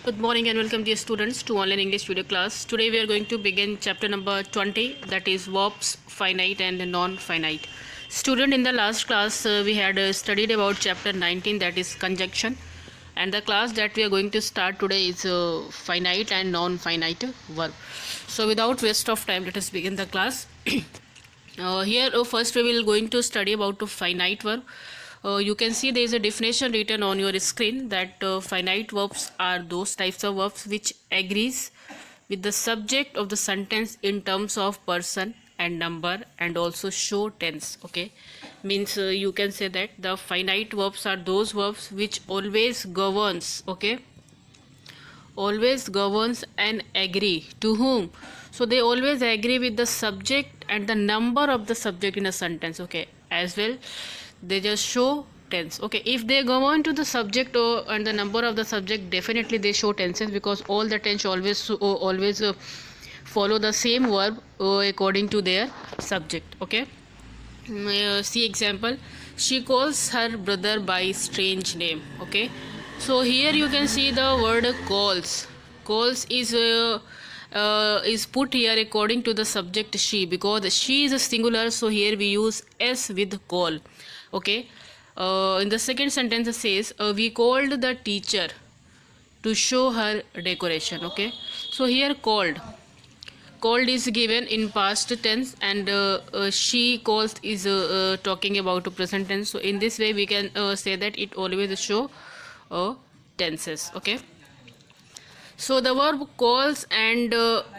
Good morning and welcome dear students to online English video class. Today we are going to begin chapter number 20, that is verbs, finite and non-finite. Student, in the last class we had studied about chapter 19, that is conjunction, and the class that we are going to start today is finite and non-finite verb. So without waste of time, let us begin the class. Here first we will going to study about finite verb. You can see there is a definition written on your screen that finite verbs are those types of verbs which agrees with the subject of the sentence in terms of person and number and also show tense. Okay, means you can say that the finite verbs are those verbs which always governs. Okay, always governs and agree to whom, so they always agree with the subject and the number of the subject in a sentence. Okay, as well they just show tense. Okay, if they govern to the subject and the number of the subject, definitely they show tenses, because all the tense always follow the same verb according to their subject. Okay, see example, she calls her brother by strange name. Okay, so here you can see the word calls. Calls is put here according to the subject she, because she is a singular, so here we use s with call. Okay, in the second sentence it says we called the teacher to show her decoration. Okay, so here called is given in past tense, and she calls is talking about a present tense. So in this way we can say that it always show tenses. Okay, so the verb calls and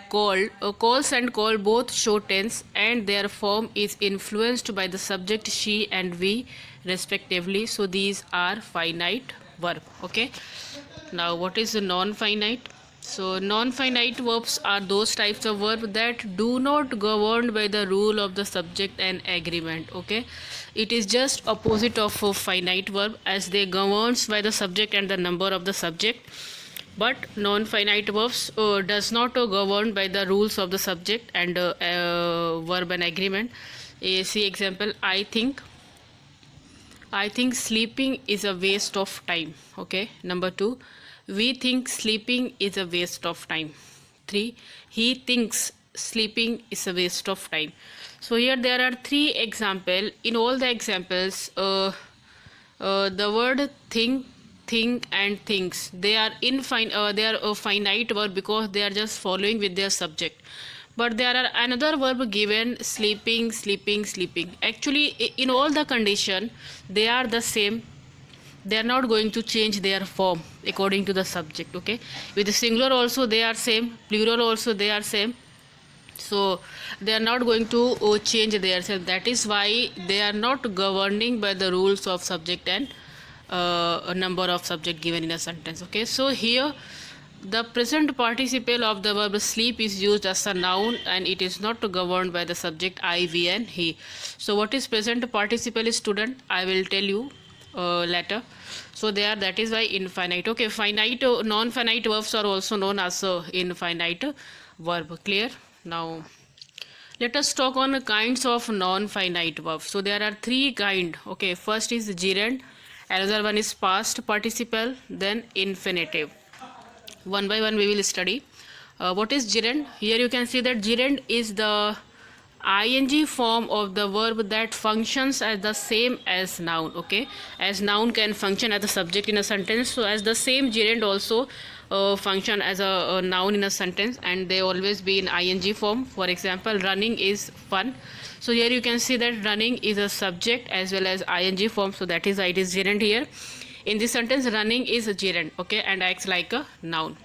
call both show tense, and their form is influenced by the subject she and we respectively. So these are finite verb. Okay, now what is a non-finite? So non-finite verbs are those types of verb that do not governed by the rule of the subject and agreement. Okay, it is just opposite of a finite verb, as they governs by the subject and the number of the subject. But non-finite verbs does not govern by the rules of the subject and verb and agreement. See example, I think sleeping is a waste of time. Okay, number 2, we think sleeping is a waste of time. 3, he thinks sleeping is a waste of time. So here there are 3 examples. In all the examples the word think and thinks, they are they are a finite verb, because they are just following with their subject. But there are another verb given, sleeping. Actually in all the condition they are the same, they are not going to change their form according to the subject. Okay, with the singular also they are same, plural also they are same, so they are not going to change their self. That is why they are not governing by the rules of subject and a number of subject given in a sentence. Okay, so here the present participle of the verb sleep is used as a noun, and it is not governed by the subject I, we and he. So what is present participle, student? I will tell you later. So they are, that is why infinite. Okay, finite non-finite verbs are also known as infinite verb. Clear? Now let us talk on kinds of non-finite verbs. So there are 3 kind. Okay, first is gerund, another one is past participle, then infinitive. One by one we will study. What is gerund? Here you can see that gerund is the ing form of the verb that functions as the same as noun. Okay, as noun can function as a subject in a sentence, so as the same gerund also function as a noun in a sentence, and they always be in ing form. For example, running is fun. So here you can see that running is a subject as well as ing form, so that is why it is gerund here. In this sentence running is a gerund. Okay, and acts like a noun.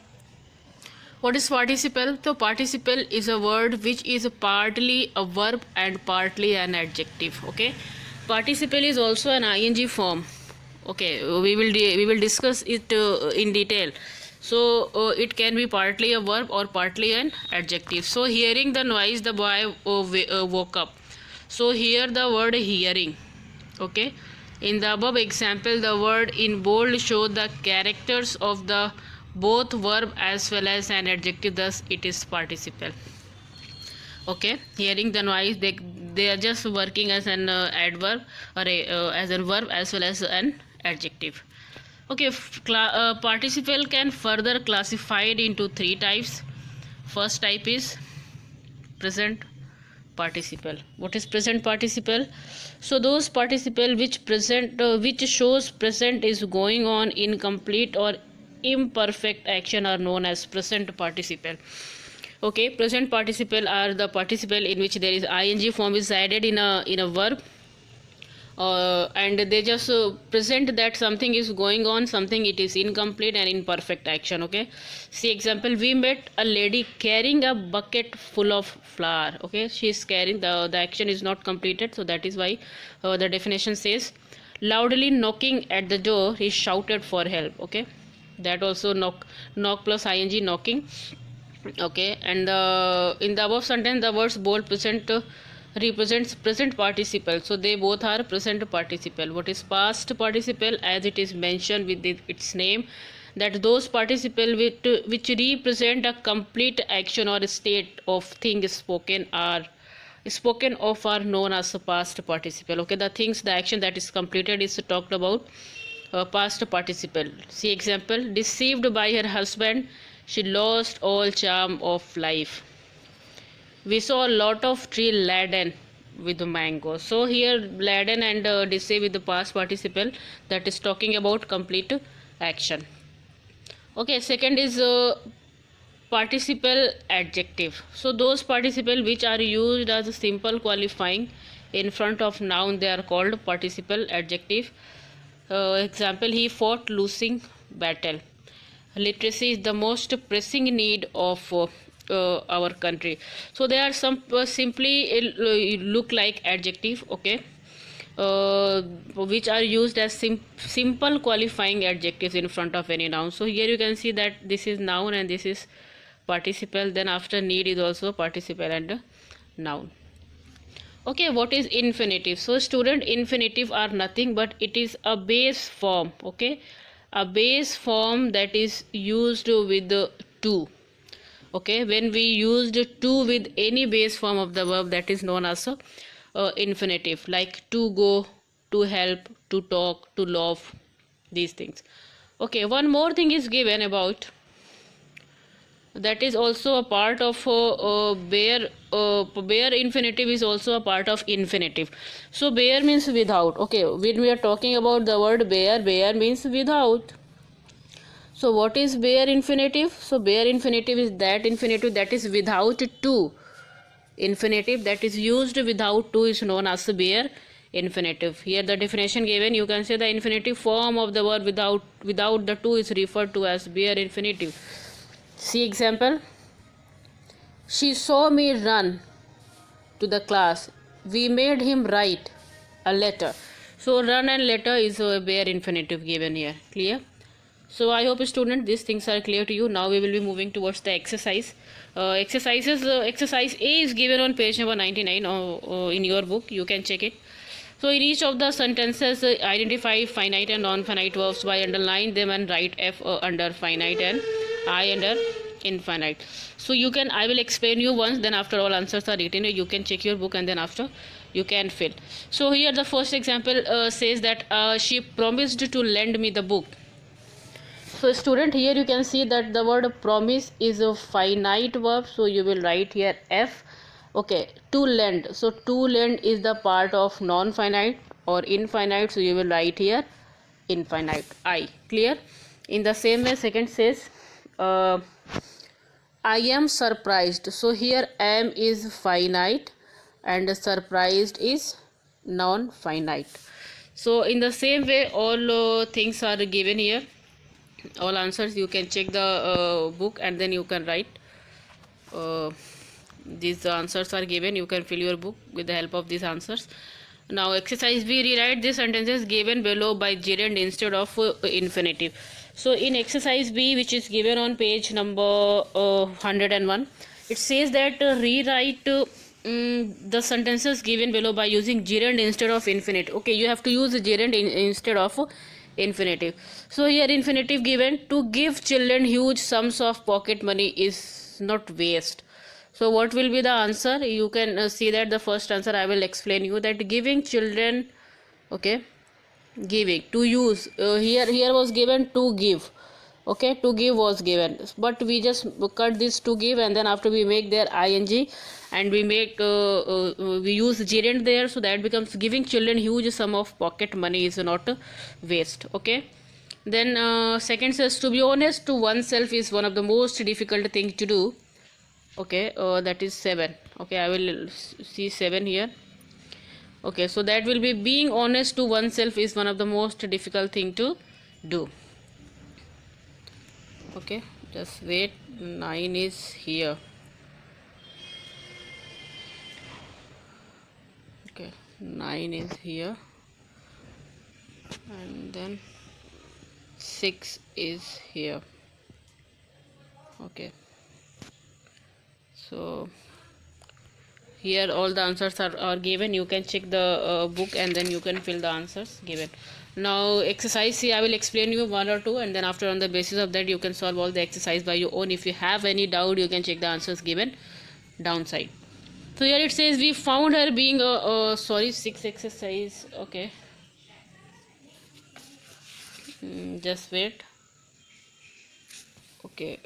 What is participle? So participle is a word which is partly a verb and partly an adjective. Okay, participle is also an ing form. Okay, we will discuss it in detail. So it can be partly a verb or partly an adjective. So hearing the noise, the boy woke up. So here the word hearing. Okay, in the above example the word in bold show the characters of the both verb as well as an adjective, thus it is participle. Okay, hearing the noise, they are just working as an adverb or as a verb as well as an adjective. Okay, participle can further classified into three types. First type is present participle. What is present participle? So those participle which shows present is going on, incomplete or imperfect action are known as present participle. Okay, present participle are the participle in which there is ing form is added in a verb, and they just present that something is going on, something it is incomplete and imperfect action. Okay, see example, we met a lady carrying a bucket full of flour. Okay, she is carrying, the action is not completed, so that is why the definition says loudly knocking at the door he shouted for help. Okay, that also knock plus ing, knocking. Okay, and in the above sentence the words bold present represents present participle, so they both are present participle. What is past participle? As it is mentioned with its name, that those participle which represent a complete action or state of thing spoken of are known as a past participle. Okay, the things, the action that is completed is talked about past participle. See example, deceived by her husband she lost all charm of life. We saw a lot of tree laden with mango. So here laden and deceive with the past participle, that is talking about complete action. Okay, second is participle adjective. So those participle which are used as a simple qualifying in front of noun, they are called participle adjective. Example, he fought losing battle. Literacy is the most pressing need of our country. So there are some simply look like adjective. Okay, which are used as simple qualifying adjectives in front of any noun. So here you can see that this is noun and this is participle, then after need is also participle and noun. Okay, what is infinitive? So student, infinitive are nothing but it is a base form. Okay, a base form that is used with the to. Okay, when we used to with any base form of the verb, that is known as a infinitive, like to go, to help, to talk, to love, these things. Okay, one more thing is given about, that is also a part of bare infinitive is also a part of infinitive. So bare means without. Okay, when we are talking about the word bare means without. So what is bare infinitive? So bare infinitive is that infinitive that is without to. Infinitive that is used without to is known as bare infinitive. Here the definition given, you can say the infinitive form of the word without the to is referred to as bare infinitive. See example, she saw me run to the class. We made him write a letter. So run and letter is a bare infinitive given here. Clear? So I hope students these things are clear to you. Now we will be moving towards the exercise. Exercise A is given on page number 99 in your book. You can check it. So in each of the sentences, identify finite and non-finite verbs by underline them and write F under finite and I under infinite. So you can, I will explain you once, then after all answers are written, you can check your book and then after you can fill. So here the first example says that she promised to lend me the book. So student, here you can see that the word promise is a finite verb, so you will write here F. Okay, to lend, so to lend is the part of non-finite or infinite, so you will write here infinite, I. Clear? In the same way, second says I am surprised, so here am is finite and surprised is non-finite. So in the same way, all things are given here, all answers. You can check the book and then you can write. These answers are given, you can fill your book with the help of these answers. Now exercise B, rewrite these sentences given below by gerund instead of infinitive. So in exercise B, which is given on page number 101, it says that rewrite the sentences given below by using gerund instead of infinitive. Okay, you have to use gerund instead of infinitive. So here infinitive given, to give children huge sums of pocket money is not waste. So what will be the answer? You can see that the first answer I will explain you, that giving children, okay, giving, to use. Here was given to give. Okay, to give was given, but we just cut this to give, and then after we make their ing, and we make we use gerund there, so that becomes giving children huge sum of pocket money is not waste. Okay, then second says, to be honest to oneself is one of the most difficult thing to do. Okay, that is 7. Okay, I will see 7 here. Okay, so that will be, being honest to oneself is one of the most difficult thing to do. Okay, just wait, 9 is here. Okay, 9 is here, and then 6 is here. Okay, so here all the answers are given. You can check the book, and then you can fill the answers given. Now exercise C, I will explain you 1 or 2, and then after, on the basis of that, you can solve all the exercise by your own. If you have any doubt, you can check the answers given downside. So here it says, we found her being sorry, 6 exercise. Okay, just wait. Okay,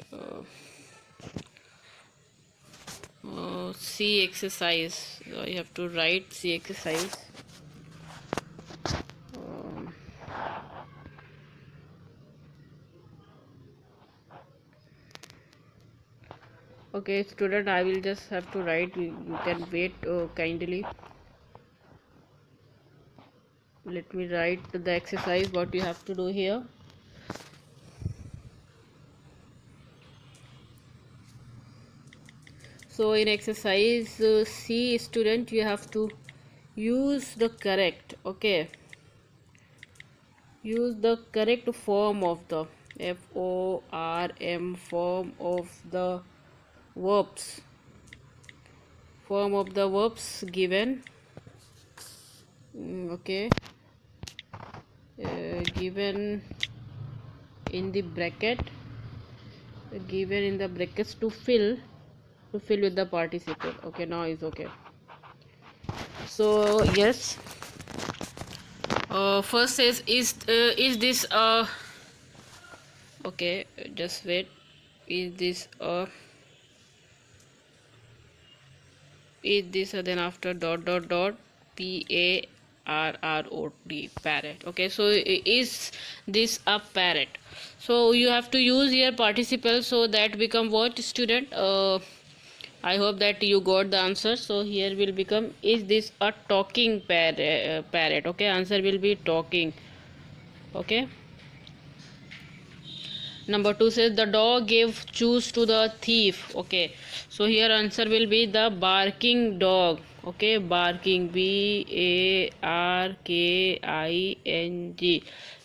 C exercise. I have to write C exercise. Um, okay, student, I will just have to write. You can wait kindly. Let me write the exercise what you have to do here. So in exercise C, student, you have to use the correct, okay, use the correct form of the form, form of the verbs, form of the verbs given. Okay, given in the bracket, given in the brackets to fill with the participle. Okay, now is okay. So yes, first says, is this okay, just wait, is this then after dot dot dot parrot, parrot. Okay, so is this a parrot? So you have to use here participle, so that become what, student? I hope that you got the answer. So here will become, is this a talking parrot? Okay, answer will be talking. Okay, number 2 says, the dog gave chews to the thief. Okay, so here answer will be the barking dog. Okay, barking, barking.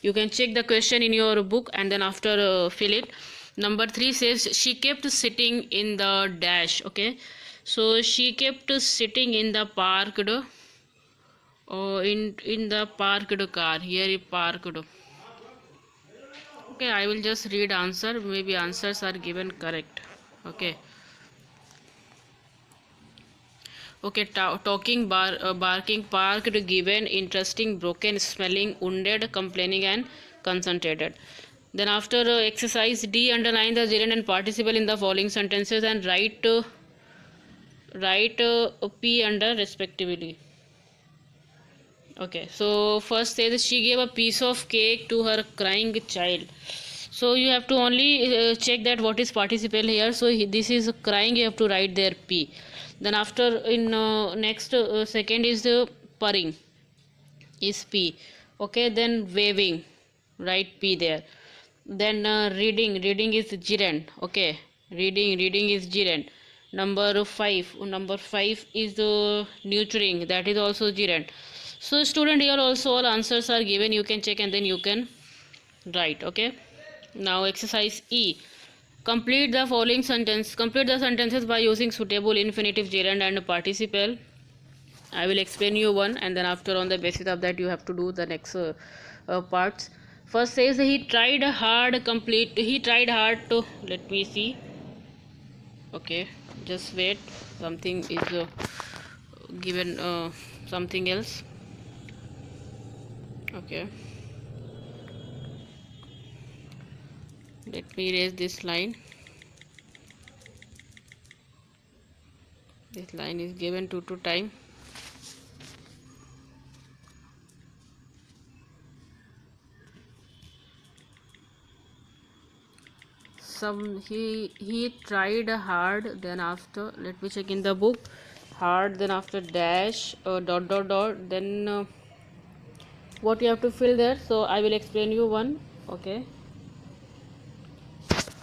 You can check the question in your book, and then after fill it. Number 3 says, she kept sitting in the dash. Okay, so she kept sitting in the parked in the parked car. Here parked. Okay, I will just read answer. Maybe answers are given correct. Okay. Okay, talking, barking, parked, given, interesting, broken, smelling, wounded, complaining, and concentrated. Then after exercise D, underline the gerund and participle in the following sentences, and write P under respectively. Okay, so first says, she gave a piece of cake to her crying child. So you have to only check that what is participle here. So this is crying, you have to write there P. Then after, in next second is purring, is P. Okay, then waving, write P there. Then reading is gerund. Okay, reading is gerund. Number 5 is nurturing, that is also gerund. So student, here also all answers are given. You can check, and then you can write. Okay, now exercise E, complete the following sentence. Complete the sentences by using suitable infinitive, gerund, and participle. I will explain you one, and then after, on the basis of that, you have to do the next parts. First says, he tried hard to, let me see. Okay, just wait, something is given, something else. Okay. Let me erase this line. This line is given to time. He tried hard, then after, let me check in the book, hard, then after dash, dot dot dot, then what you have to fill there. So I will explain you one. Okay,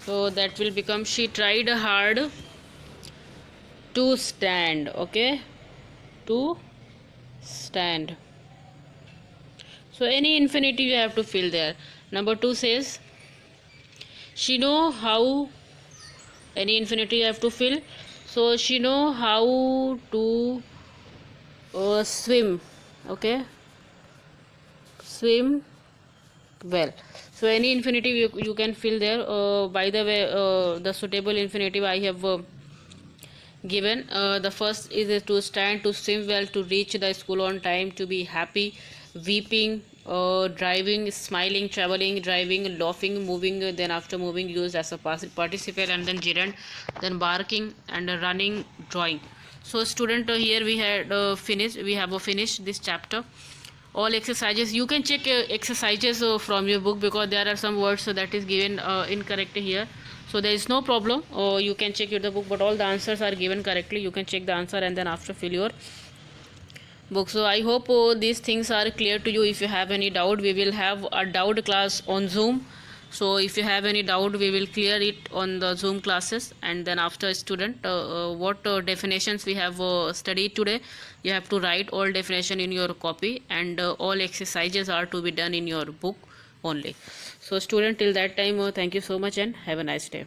so that will become, she tried hard to stand. Okay, to stand. So any infinitive you have to fill there. Number 2 says, she know how, any infinitive you have to fill. So she know how to swim. Okay, swim well. So any infinitive you can fill there. By the way, the suitable infinitive I have given. The first is to stand, to swim well, to reach the school on time, to be happy, weeping, driving, smiling, traveling, driving, laughing, moving. Then after moving used as a participle, and then gerund, then barking, and running, drawing. So student, here we had finished. We have finished this chapter. All exercises you can check exercises from your book, because there are some words that is given incorrect here. So there is no problem, or you can check the book, but all the answers are given correctly. You can check the answer and then after fill your book. So I hope these things are clear to you. If you have any doubt, we will have a doubt class on Zoom. So if you have any doubt, we will clear it on the Zoom classes. And then after, student, what definitions we have studied today, you have to write all definition in your copy, and all exercises are to be done in your book only. So student, till that time, thank you so much and have a nice day.